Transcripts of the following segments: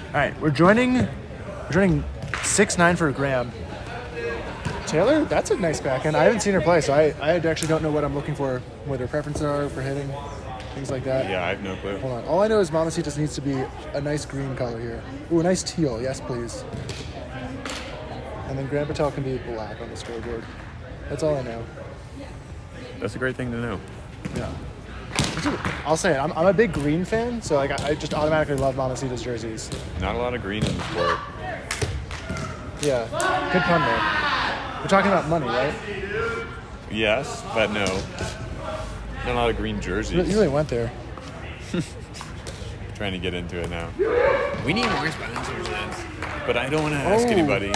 All right, we're joining 6'9" for Graham. Taylor, that's a nice backhand. I haven't seen her play, so I actually don't know what I'm looking for, what her preferences are for hitting, things like that. Yeah, I have no clue. Hold on. All I know is Mamacitas needs to be a nice green color here. Ooh, a nice teal. Yes, please. And then Grand Patel can be black on the scoreboard. That's all I know. That's a great thing to know. Yeah. I'll say it. I'm a big green fan, so like I just automatically love Mamacitas jerseys. Not a lot of green in the sport. Yeah. Good pun there. We're talking about money, right? Yes, but no. Not a lot of green jerseys. You really went there. Trying to get into it now. We need more sponsors, but I don't want to ask anybody.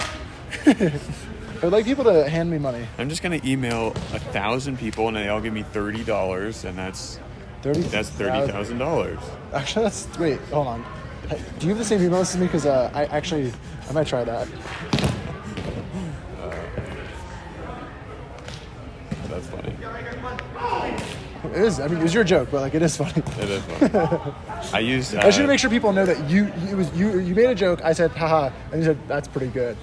I'd like people to hand me money. I'm just gonna email 1,000 people, and they all give me $30, and that's $30,000. Actually, wait. Hold on. Do you have the same email as me? Because I might try that. That's funny. It is. I mean, it was your joke, but like, it is funny. It is funny. I used. I should make sure people know that you made a joke. I said, haha, and you said that's pretty good.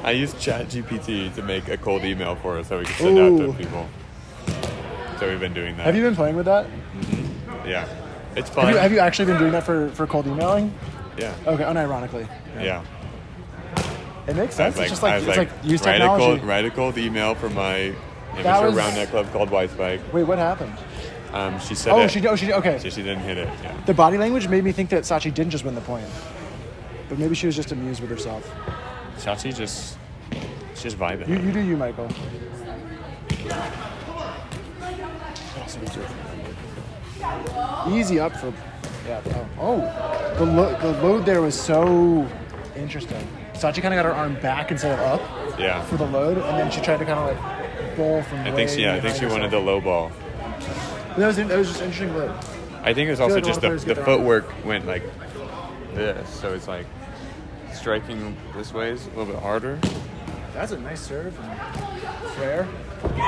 I used ChatGPT to make a cold email for us that we could send out to people. So we've been doing that. Have you been playing with that? Mm-hmm. Yeah, it's fun. Have you actually been doing that for cold emailing? Yeah. Okay, unironically. Yeah. It makes sense. Like, it's like use technology. Write a cold email from my amateur Roundnet club called White Spike. Wait, what happened? She said it. She okay. So she didn't hit it. Yeah. The body language made me think that Sachi didn't just win the point, but maybe she was just amused with herself. Sachi she's just vibing. You do you, Michael. Easy up for, yeah. Oh, the load there was so interesting. Sachi kind of got her arm back instead of up. Yeah. For the load, and then she tried to kind of like bowl from. I think she wanted the low ball. That was just interesting load. I think it was also just the footwork went like this, so it's like striking this way is a little bit harder. That's a nice serve from Fraire.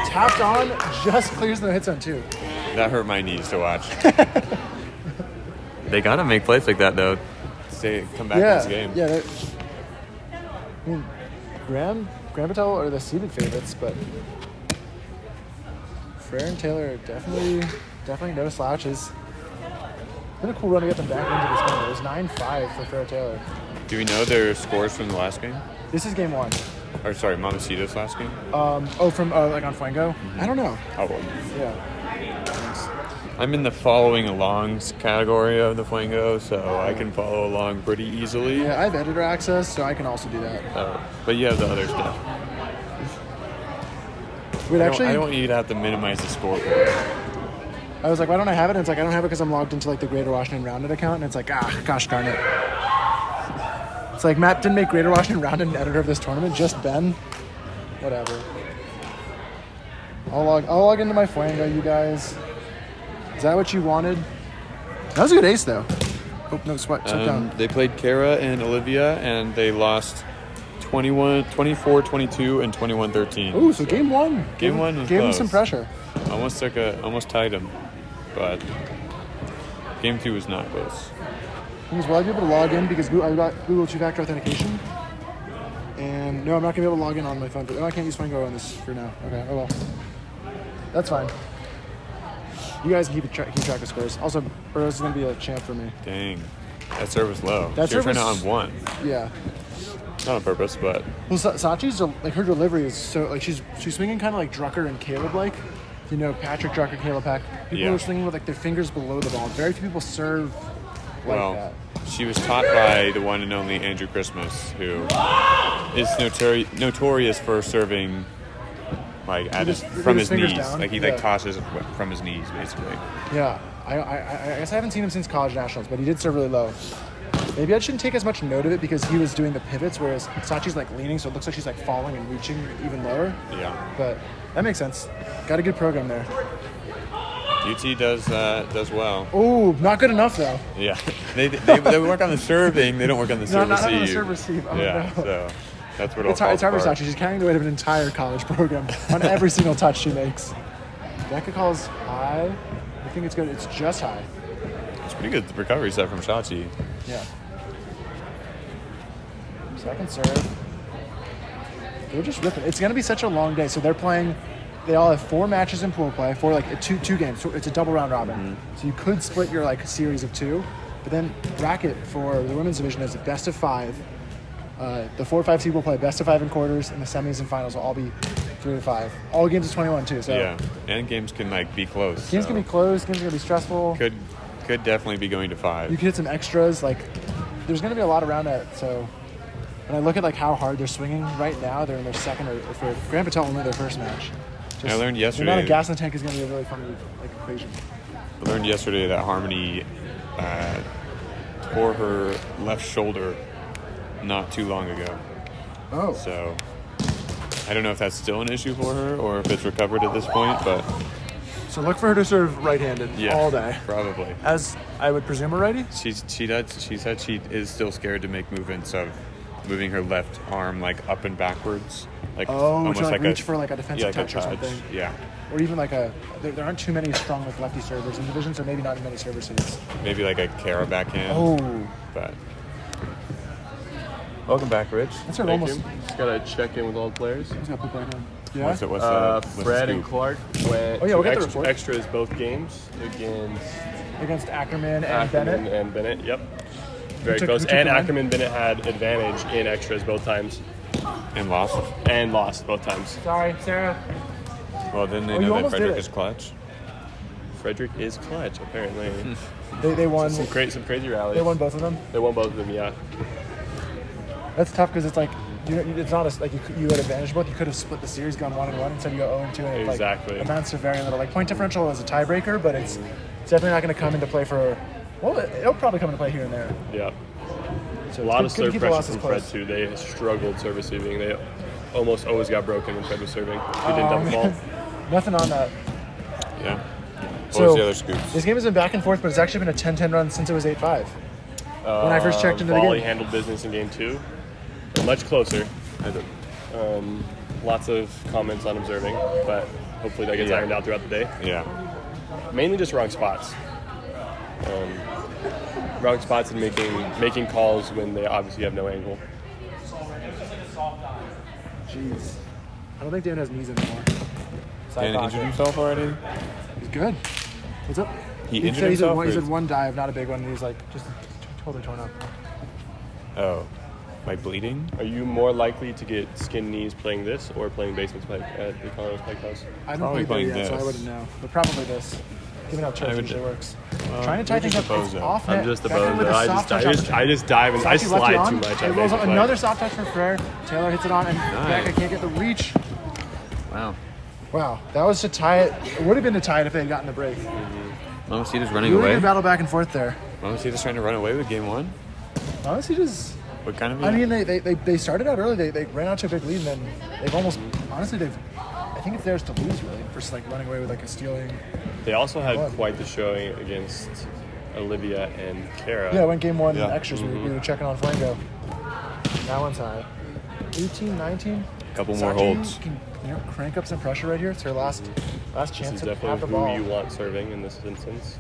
Tapped on, just clears the hit zone too. That hurt my knees to watch. They gotta make plays like that though. Come back in this game. Yeah. I mean, Graham Patel are the seeded favorites, but Fraire and Taylor are definitely no slouches. It's been a cool run to get them back into this game. It was 9-5 for Fraire Taylor. Do we know their scores from the last game? This is game 1. Or sorry, Mamacita's last game? From like on Fuego? Mm-hmm. I don't know. Oh, well. Yeah. Thanks. I'm in the following alongs category of the Fuego, so I can follow along pretty easily. Yeah, I have editor access, so I can also do that. But you have the other stuff. Wait, I don't want you to have to minimize the scoreboard. I was like, why don't I have it? And it's like, I don't have it because I'm logged into like the Greater Washington Roundnet account, and it's like, gosh darn it. It's like, Matt didn't make Greater Washington Roundnet editor of this tournament, just Ben. Whatever. I'll log into my Fuego, you guys. Is that what you wanted? That was a good ace, though. Oh, no, sweat down. They played Kara and Olivia, and they lost 24-22 and 21-13. Ooh, so game 1. Game 1 was gave close. Him some pressure. Almost tied him, but game 2 was not close. Will I be able to log in because I got Google two-factor authentication? And no, I'm not going to be able to log in on my phone. But I can't use Fuego on this for now. Okay, oh well. That's fine. You guys can keep track of scores. Also, Burroughs is going to be a champ for me. Dang. That serve was low. That serve serve was was on 1. Yeah. Not on purpose, but... Well, Sachi's, like, her delivery is so... Like, she's swinging kind of like Drucker and Caleb-like. You know, Patrick, Drucker, Caleb Pack. People are swinging with, like, their fingers below the ball. Very few people serve like that. She was taught by the one and only Andrew Christmas, who is notorious for serving like from his knees. Down. Like he tosses from his knees, basically. Yeah, I guess I haven't seen him since college nationals, but he did serve really low. Maybe I shouldn't take as much note of it because he was doing the pivots, whereas Sachi's like leaning, so it looks like she's like falling and reaching even lower. Yeah. But that makes sense. Got a good program there. UT does well. Oh, not good enough though. Yeah, they work on the serving. They don't work on the serve receive. Not on the serve receive. Oh, yeah, no. So that's what it's hard for Sachi. She's carrying the weight of an entire college program on every single touch she makes. Becca calls high. I think it's good. It's just high. It's pretty good recovery set from Shachi. Yeah. Second serve. They're just ripping. It's going to be such a long day. So they're playing. They all have 4 matches in pool play, 4 like two games. So it's a double round robin. Mm-hmm. So you could split your like series of 2, but then bracket for the women's division is a best of 5. The 4 or 5 seed will play best of 5 in quarters, and the semis and finals will all be 3 to 5. All games is 21 too. So Yeah, and games can like be close. games can be close. Games are gonna be stressful. Could definitely be going to 5. You could hit some extras. Like there's gonna be a lot around that. So when I look at like how hard they're swinging right now, they're in their second or for Grand Patel only their first match. I learned The yesterday. amount of gas in the tank is gonna be a really fun like equation. I learned yesterday that Harmony tore her left shoulder not too long ago. Oh. So I don't know if that's still an issue for her or if it's recovered at this point, but So look for her to serve right-handed yeah, all day. probably. As I would presume a righty. She said she is still scared to make movements of moving her left arm like up and backwards, like Oh, almost to like like reach a for like a defensive like a touch or something. Yeah, Or even like there aren't too many strong like lefty servers in divisions, or maybe not many server seats. maybe like a Kara backhand. Oh. But welcome back, Rich. That's our Thank almost. you. Just gotta check in with all the players. He's got put back in. Yeah. What's the Fred and scoop? Clark went Oh, yeah, we'll get the to report. extras both games against Against Ackerman and Ackerman Bennett. and Bennett. Yep, very took- close. who took And the win? Ackerman Bennett had advantage in extras both times And lost. and lost both times. Sorry, Sarah. Well, then they Oh, you know that almost did Frederick it. is clutch. Frederick is clutch apparently. They won. some crazy rallies. They won both of them. They won both of them. Yeah. That's tough because it's like it's not like you had advantage both. You could have split the series, gone 1-1 instead you go 0-2, and it Exactly. like amounts to very little. Like point differential is a tiebreaker, but it's definitely not going to come into play for. Well, it'll probably come into play here and there. Yeah. So A lot of it's good to serve keep the pressure losses from Fred close. too. They struggled serve receiving. They almost always got broken when Fred was serving. He didn't Oh, double fault. Nothing on that. Yeah. What So was the other scoops? this game has been back and forth, but it's actually been a 10-10 run since it was 8-5. When I first checked into the Volley game. handled business in game 2. Much closer. Lots of comments on observing, but hopefully that gets Yeah. ironed out throughout the day. Yeah. Mainly just wrong spots. Wrong spots and making calls when they obviously have no angle. Jeez. I don't think David has knees anymore. Side Dan pocket. injured himself already? He's good. What's up? He said injured himself? He or said is- one dive, not a big one. And he's like just totally torn up. Oh. Like bleeding? Are you more likely to get skin knees playing this or playing basement spike at the Colorado Spike House? I haven't Probably played there playing yet, so I this. wouldn't know. But probably this. Given how church would- usually works. Well, Trying to tie you're things up. just a It's bozo. off net. I'm just a Back in with bozo. a I soft just touch option. dive and I Softy lefty slide on. too much. It at rolls basement another spike. soft touch for Fraire. Taylor hits it on, and Becca can't get the reach. Wow. Wow, that was to tie it. It would have been to tie it if they had gotten the break. Mamacita's running Really away. good battle back and forth there. Mamacita's trying to run away with game 1? Honestly, just. What kind of? I mean, they started out early. They ran out to a big lead, and then they've almost. Honestly, I think it's theirs to lose, really, versus like running away with like a stealing. They also had Fun. quite the showing against Olivia and Kara. Yeah, when game 1 Yeah. extras, we were checking on Flango. That one's high. 18, 19. Couple more Sachi holds. Can crank up some pressure right here. It's her last This chance is to have the definitely ball. who you want serving in this instance.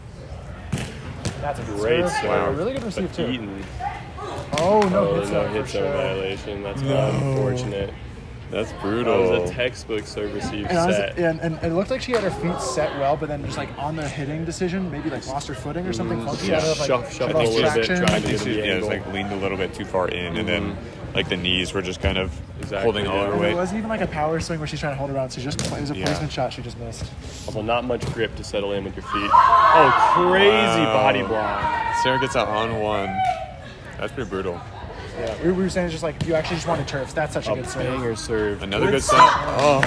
That's a good Great serve. serve. A really good receive But too. Eaton, Oh no, oh, hit no zone hit for zone sure. violation. That's No. unfortunate. That's That brutal. was a textbook serve receive And, honestly, set. and it looked like she had her feet set well, but then just like on the hitting decision, maybe like lost her footing or something funky. I don't know if, like, Shuffle she a lost little bit, traction. trying I to think get she the yeah, angle. like leaned a little bit too far in, and then like the knees were just kind of Exactly, holding all yeah. her And weight. it wasn't even like a power swing where she's trying to hold around. She just it was a Yeah. placement shot. She just missed. Also, not much grip to settle in with your feet. Oh, crazy Wow. body block. Sarah gets out on 1. That's pretty brutal. Yeah, we were saying it's just like if you actually just wanted turfs, that's such a A good serve. banger serve. Another good set. Oh.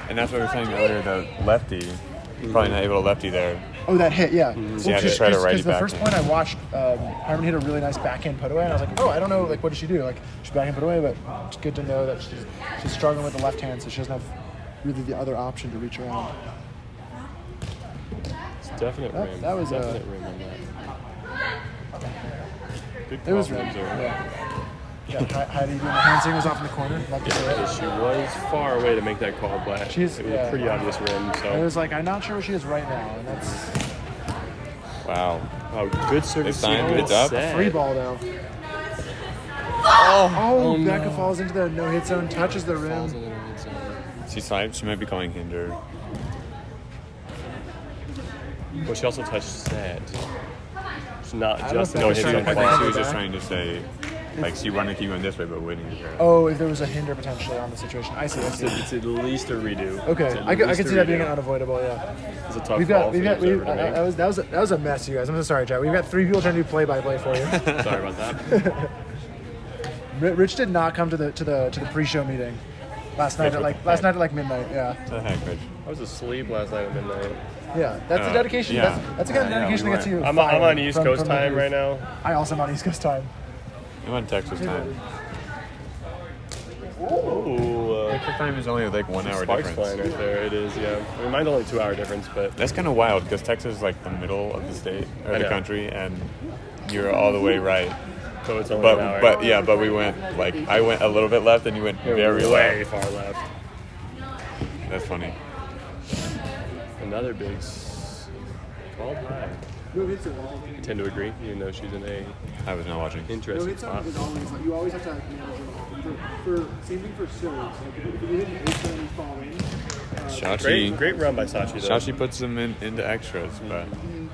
And that's what we were saying earlier. The lefty, probably not able to lefty there. Oh, that hit, yeah. So yeah, just try to righty the first backhand. point I watched, Harmon hit a really nice backhand put away, and I was like, oh, I don't know, like, what did she do? Like, she backhand put away, but it's good to know that she's struggling with the left hand, so she doesn't have really the other option to reach around. It's definite That- rim. that was, definite rim on that. Good It was call rim, from Zara. yeah. Yeah, Heidi doing the hand signals off in the corner. Love to see it. Yeah, she was far away to make that call, but it She's- was yeah. a pretty obvious rim. It So, was like, I'm not sure where she is right now, and that's Wow. oh, good service. It's time, good it's up. set. free ball, though. Oh, Becca falls into the no-hit zone, touches the rim. She might be calling hinder. Well, she also touched set. It's not I just don't no think hits she's on trying I to think she fall. was just trying to say, like, she wanted to keep going this way, but winning is there. Oh, if there was a hinder potentially on the situation. I see. It's at least a redo. Okay, It's at I could least see a that being redo. unavoidable. Yeah. It's a tough We've call got, for the observer to make. that was a mess, you guys. I'm so sorry, Chad. We've got 3 people trying to do play-by-play for you. Sorry about that. Rich did not come to the pre-show meeting last night at like midnight. Yeah, What the heck, Rich? I was asleep last night at midnight. yeah. That's the dedication. yeah. That's the kind of Yeah, dedication we that gets you. I'm fired on East from Coast the time booth. right now. I also am on East Coast time. I'm on Texas time. Ooh, Texas time is only like 1 hour Sparks difference. flying right there. It is, yeah. I mean, mine's only 2 hour difference, but That's kind of wild because Texas is like the middle of the state or I the know. country, and you're all the way right. so it's only an hour. But we went like I went a little bit left, and you went We're very way left. far left. That's funny. Another big 12 high. I tend to agree, even though she's in a I was not watching. interesting spot. You always have to manage for same thing for serves. Like if you hit an 8 and fall in. Shachi, Great run by Sachi, though. Shachi puts them into extras, but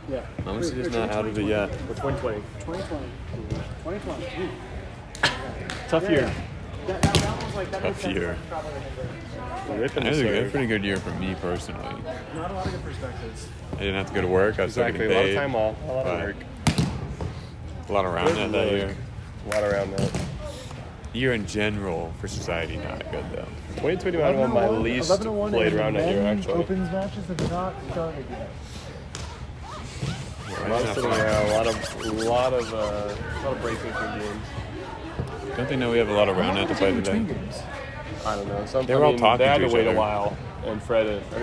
Yeah. honestly, just not out of it yet. For 2020. 2020. 2020. Tough year. That one was like that. Tough year. Ripping It was the a serve. pretty good year for me personally. Not a lot of good perspectives. I didn't have to go to work. I was still Exactly. getting A lot of paid. time off. A lot of but work. A lot around that Good year. work. A lot around that. Year in general for society, not good though. 2021 was my least 11-1 played and round that year, men's actually. Opens matches have not started yet. A lot of sitting around, a lot of breaks between games. Don't they know we have a lot of round net to play Between today? games. I don't know. Some, They were all talking they had to to each wait other. a while, and Fred. I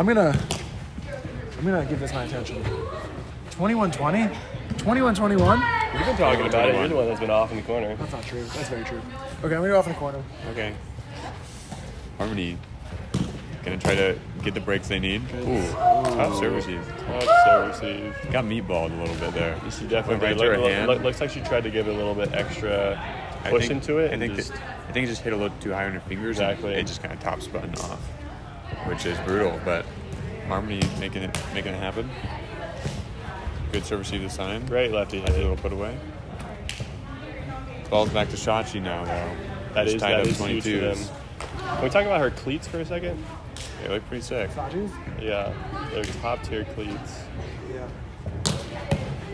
mean, I'm gonna give this my attention. 21-20? 21-21? we've been talking about it. You're the one that's been off in the corner. That's not true. That's very true. Okay, I'm gonna go off in the corner. Okay. Harmony gonna try to get the breaks they need. Ooh, top service receive. Tough serve receive. Got meatballed a little bit there. She definitely Went right did. to her hand. Looks like she tried to give it a little bit extra I push think- into it. I and think just, I think it just hit a little too high on her fingers. and Exactly. It just kind of top spun off, which is brutal. But Harmony making it happen. Good serve receive this time. great lefty Nice hit. little put away. Ball's back to Shachi now though. That Just is tied that up is huge for them. 22s. Can we talk about her cleats for a second? They look pretty sick. Yeah, they're top tier cleats. Yeah.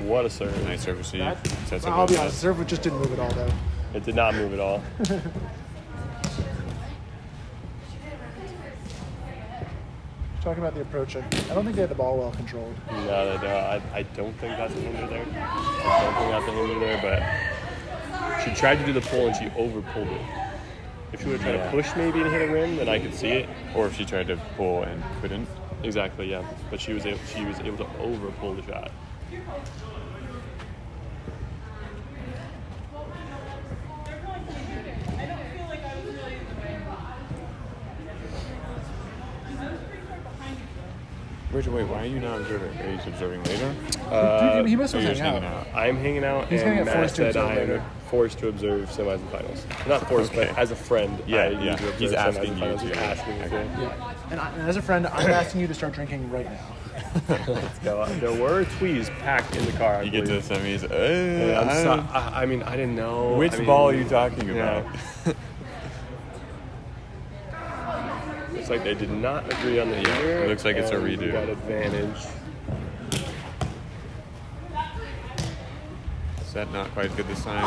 What a serve! Nice serve receive. Sets up I'll be both honest, serve just didn't move at all though. It did not move at all. Talking about the approach, I don't think they had the ball well controlled. No, they don't. I don't think that's a hinder there. I don't think that's a hinder there, but she tried to do the pull and she over pulled it. If she would have tried to push maybe and hit a rim, then I could see it. Or if she tried to pull and couldn't. Exactly, yeah. But she was able to over pull the shot. Richard, wait, why are you not observing? Are you observing later? He must Or have you're hanging just out. hanging out? I'm hanging out, He's gonna and get Matt forced to said observe I am later. forced to observe semis and finals. Not forced, Okay. but as a friend, Yeah, I yeah. need to observe He's semis asking and you finals. to. He's asking me to. Yeah. And as a friend, I'm asking you to start drinking right now. Let's go. There were tweez packed in the car. I You get to the believe. semis. Yeah, I mean, I didn't know. Which I mean, ball are you talking yeah. about? Looks like they did not agree on the year. it looks like it's a and we redo. got advantage. Set not quite good this time.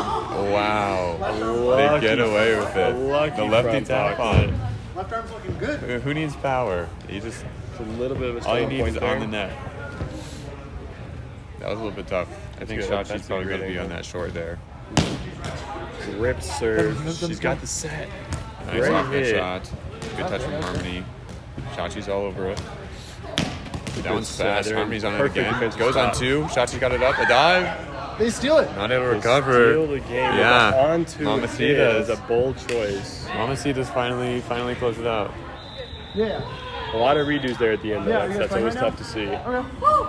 Wow. Lucky- They get away with a it. lucky The lefty front tap pocket. on. Left arm's looking good. Who needs power? You just It's a little bit of a all you strong need point is there. on the net. That was a little bit tough. I think good. Shachi's That's a probably great going to be on angle. that short there. Ripped serve. She's got the set. Nice Great off hit. shot. Good touch from Harmony. Shachi's all over it. That one's set. fast. They're in Harmony's on it perfect again. defensive Goes on spot. two. Shachi's got it up. A dive. They steal it. Not able to They recover. Steal the game. Yeah. Onto Mamacitas. is a bold choice. Mamacitas finally closed it out. Yeah. A lot of redos there at the end. Though. Yeah, you guys That's playing always right now? tough to see. Okay.